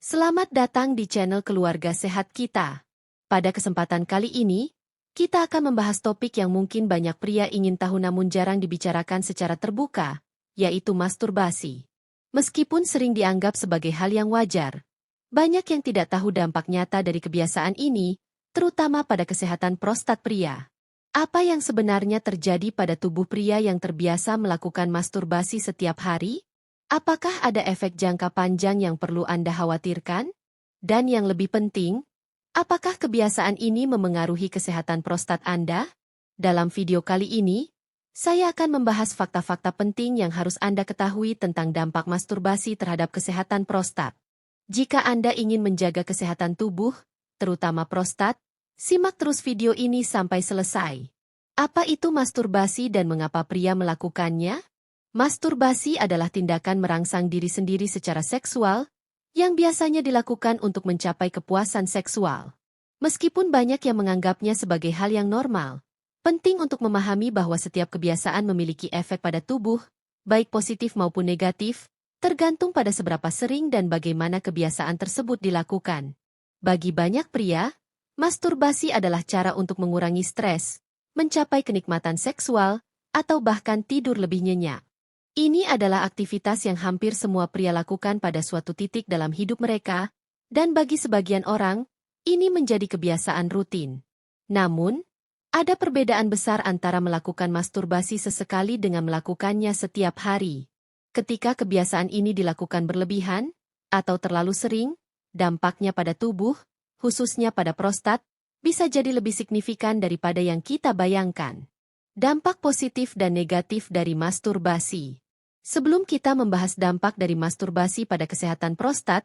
Selamat datang di channel Keluarga Sehat kita. Pada kesempatan kali ini, kita akan membahas topik yang mungkin banyak pria ingin tahu namun jarang dibicarakan secara terbuka, yaitu masturbasi. Meskipun sering dianggap sebagai hal yang wajar, banyak yang tidak tahu dampak nyata dari kebiasaan ini, terutama pada kesehatan prostat pria. Apa yang sebenarnya terjadi pada tubuh pria yang terbiasa melakukan masturbasi setiap hari? Apakah ada efek jangka panjang yang perlu Anda khawatirkan? Dan yang lebih penting, apakah kebiasaan ini memengaruhi kesehatan prostat Anda? Dalam video kali ini, saya akan membahas fakta-fakta penting yang harus Anda ketahui tentang dampak masturbasi terhadap kesehatan prostat. Jika Anda ingin menjaga kesehatan tubuh, terutama prostat, simak terus video ini sampai selesai. Apa itu masturbasi dan mengapa pria melakukannya? Masturbasi adalah tindakan merangsang diri sendiri secara seksual, yang biasanya dilakukan untuk mencapai kepuasan seksual. Meskipun banyak yang menganggapnya sebagai hal yang normal, penting untuk memahami bahwa setiap kebiasaan memiliki efek pada tubuh, baik positif maupun negatif, tergantung pada seberapa sering dan bagaimana kebiasaan tersebut dilakukan. Bagi banyak pria, masturbasi adalah cara untuk mengurangi stres, mencapai kenikmatan seksual, atau bahkan tidur lebih nyenyak. Ini adalah aktivitas yang hampir semua pria lakukan pada suatu titik dalam hidup mereka, dan bagi sebagian orang, ini menjadi kebiasaan rutin. Namun, ada perbedaan besar antara melakukan masturbasi sesekali dengan melakukannya setiap hari. Ketika kebiasaan ini dilakukan berlebihan, atau terlalu sering, dampaknya pada tubuh, khususnya pada prostat, bisa jadi lebih signifikan daripada yang kita bayangkan. Dampak positif dan negatif dari masturbasi. Sebelum kita membahas dampak dari masturbasi pada kesehatan prostat,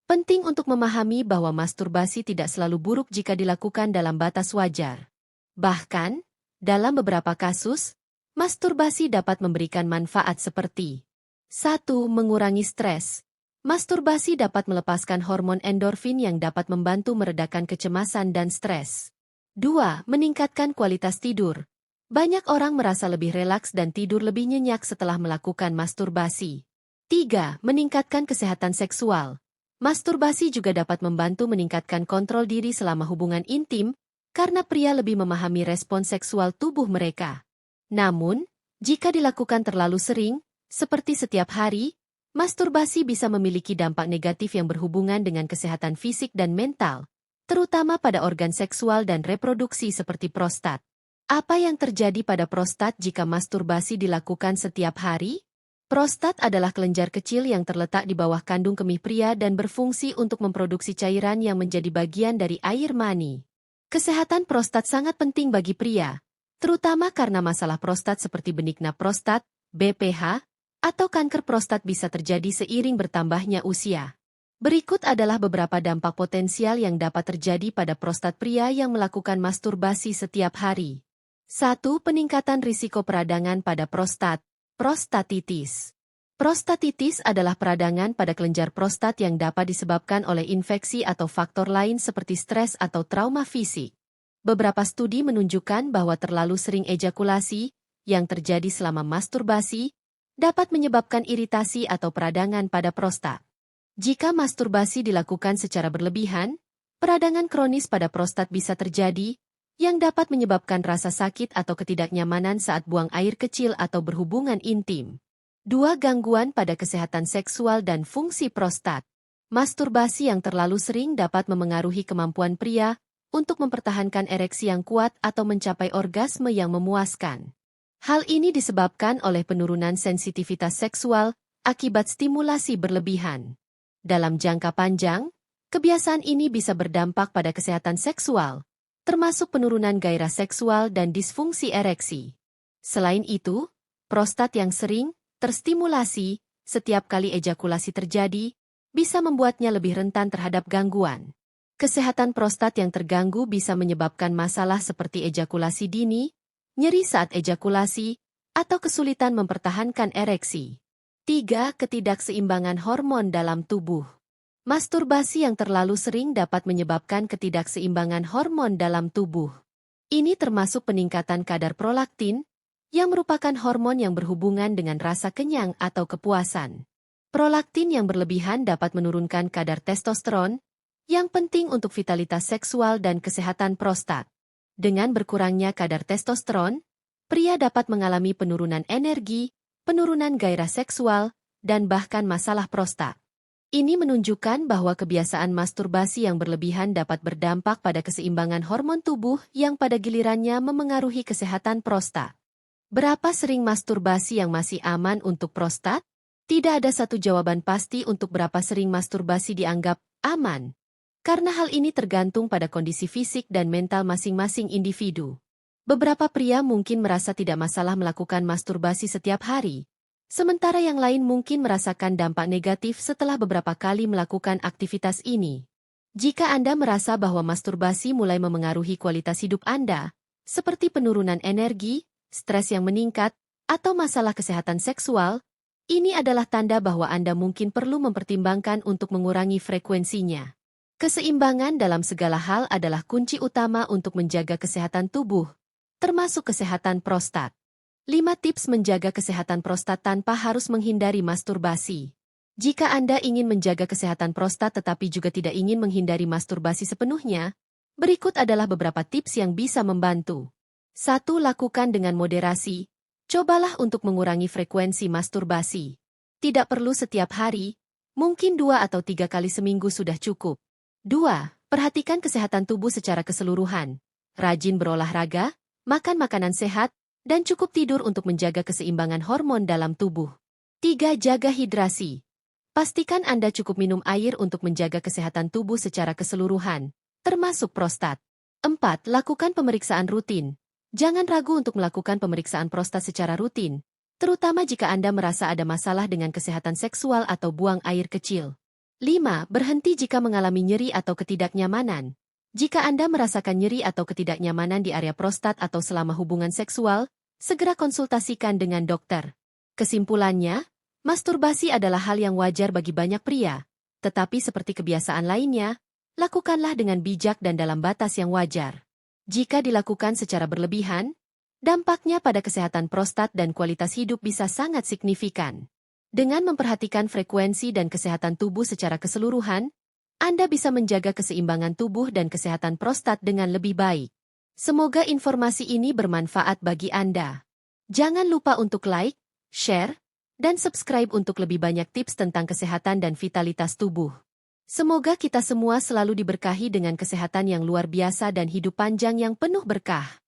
penting untuk memahami bahwa masturbasi tidak selalu buruk jika dilakukan dalam batas wajar. Bahkan, dalam beberapa kasus, masturbasi dapat memberikan manfaat seperti 1. Mengurangi stres. Masturbasi dapat melepaskan hormon endorfin yang dapat membantu meredakan kecemasan dan stres. 2. Meningkatkan kualitas tidur. Banyak orang merasa lebih rileks dan tidur lebih nyenyak setelah melakukan masturbasi. 3. Meningkatkan kesehatan seksual. Masturbasi juga dapat membantu meningkatkan kontrol diri selama hubungan intim, karena pria lebih memahami respons seksual tubuh mereka. Namun, jika dilakukan terlalu sering, seperti setiap hari, masturbasi bisa memiliki dampak negatif yang berhubungan dengan kesehatan fisik dan mental, terutama pada organ seksual dan reproduksi seperti prostat. Apa yang terjadi pada prostat jika masturbasi dilakukan setiap hari? Prostat adalah kelenjar kecil yang terletak di bawah kandung kemih pria dan berfungsi untuk memproduksi cairan yang menjadi bagian dari air mani. Kesehatan prostat sangat penting bagi pria, terutama karena masalah prostat seperti benigna prostat, BPH, atau kanker prostat bisa terjadi seiring bertambahnya usia. Berikut adalah beberapa dampak potensial yang dapat terjadi pada prostat pria yang melakukan masturbasi setiap hari. 1. Peningkatan risiko peradangan pada prostat, prostatitis. Prostatitis adalah peradangan pada kelenjar prostat yang dapat disebabkan oleh infeksi atau faktor lain seperti stres atau trauma fisik. Beberapa studi menunjukkan bahwa terlalu sering ejakulasi, yang terjadi selama masturbasi, dapat menyebabkan iritasi atau peradangan pada prostat. Jika masturbasi dilakukan secara berlebihan, peradangan kronis pada prostat bisa terjadi, yang dapat menyebabkan rasa sakit atau ketidaknyamanan saat buang air kecil atau berhubungan intim. 2. Gangguan pada kesehatan seksual dan fungsi prostat. Masturbasi yang terlalu sering dapat memengaruhi kemampuan pria untuk mempertahankan ereksi yang kuat atau mencapai orgasme yang memuaskan. Hal ini disebabkan oleh penurunan sensitivitas seksual akibat stimulasi berlebihan. Dalam jangka panjang, kebiasaan ini bisa berdampak pada kesehatan seksual, termasuk penurunan gairah seksual dan disfungsi ereksi. Selain itu, prostat yang sering terstimulasi setiap kali ejakulasi terjadi, bisa membuatnya lebih rentan terhadap gangguan. Kesehatan prostat yang terganggu bisa menyebabkan masalah seperti ejakulasi dini, nyeri saat ejakulasi, atau kesulitan mempertahankan ereksi. 3. Ketidakseimbangan hormon dalam tubuh. Masturbasi yang terlalu sering dapat menyebabkan ketidakseimbangan hormon dalam tubuh. Ini termasuk peningkatan kadar prolaktin, yang merupakan hormon yang berhubungan dengan rasa kenyang atau kepuasan. Prolaktin yang berlebihan dapat menurunkan kadar testosteron, yang penting untuk vitalitas seksual dan kesehatan prostat. Dengan berkurangnya kadar testosteron, pria dapat mengalami penurunan energi, penurunan gairah seksual, dan bahkan masalah prostat. Ini menunjukkan bahwa kebiasaan masturbasi yang berlebihan dapat berdampak pada keseimbangan hormon tubuh yang pada gilirannya memengaruhi kesehatan prostat. Berapa sering masturbasi yang masih aman untuk prostat? Tidak ada satu jawaban pasti untuk berapa sering masturbasi dianggap aman. Karena hal ini tergantung pada kondisi fisik dan mental masing-masing individu. Beberapa pria mungkin merasa tidak masalah melakukan masturbasi setiap hari, sementara yang lain mungkin merasakan dampak negatif setelah beberapa kali melakukan aktivitas ini. Jika Anda merasa bahwa masturbasi mulai memengaruhi kualitas hidup Anda, seperti penurunan energi, stres yang meningkat, atau masalah kesehatan seksual, ini adalah tanda bahwa Anda mungkin perlu mempertimbangkan untuk mengurangi frekuensinya. Keseimbangan dalam segala hal adalah kunci utama untuk menjaga kesehatan tubuh, termasuk kesehatan prostat. 5 tips menjaga kesehatan prostat tanpa harus menghindari masturbasi. Jika Anda ingin menjaga kesehatan prostat tetapi juga tidak ingin menghindari masturbasi sepenuhnya, berikut adalah beberapa tips yang bisa membantu. 1. Lakukan dengan moderasi. Cobalah untuk mengurangi frekuensi masturbasi. Tidak perlu setiap hari, mungkin 2 atau 3 kali seminggu sudah cukup. 2. Perhatikan kesehatan tubuh secara keseluruhan. Rajin berolahraga, makan makanan sehat, dan cukup tidur untuk menjaga keseimbangan hormon dalam tubuh. 3. Jaga hidrasi. Pastikan Anda cukup minum air untuk menjaga kesehatan tubuh secara keseluruhan, termasuk prostat. 4. Lakukan pemeriksaan rutin. Jangan ragu untuk melakukan pemeriksaan prostat secara rutin, terutama jika Anda merasa ada masalah dengan kesehatan seksual atau buang air kecil. 5. Berhenti jika mengalami nyeri atau ketidaknyamanan. Jika Anda merasakan nyeri atau ketidaknyamanan di area prostat atau selama hubungan seksual, segera konsultasikan dengan dokter. Kesimpulannya, masturbasi adalah hal yang wajar bagi banyak pria, tetapi seperti kebiasaan lainnya, lakukanlah dengan bijak dan dalam batas yang wajar. Jika dilakukan secara berlebihan, dampaknya pada kesehatan prostat dan kualitas hidup bisa sangat signifikan. Dengan memperhatikan frekuensi dan kesehatan tubuh secara keseluruhan, Anda bisa menjaga keseimbangan tubuh dan kesehatan prostat dengan lebih baik. Semoga informasi ini bermanfaat bagi Anda. Jangan lupa untuk like, share, dan subscribe untuk lebih banyak tips tentang kesehatan dan vitalitas tubuh. Semoga kita semua selalu diberkahi dengan kesehatan yang luar biasa dan hidup panjang yang penuh berkah.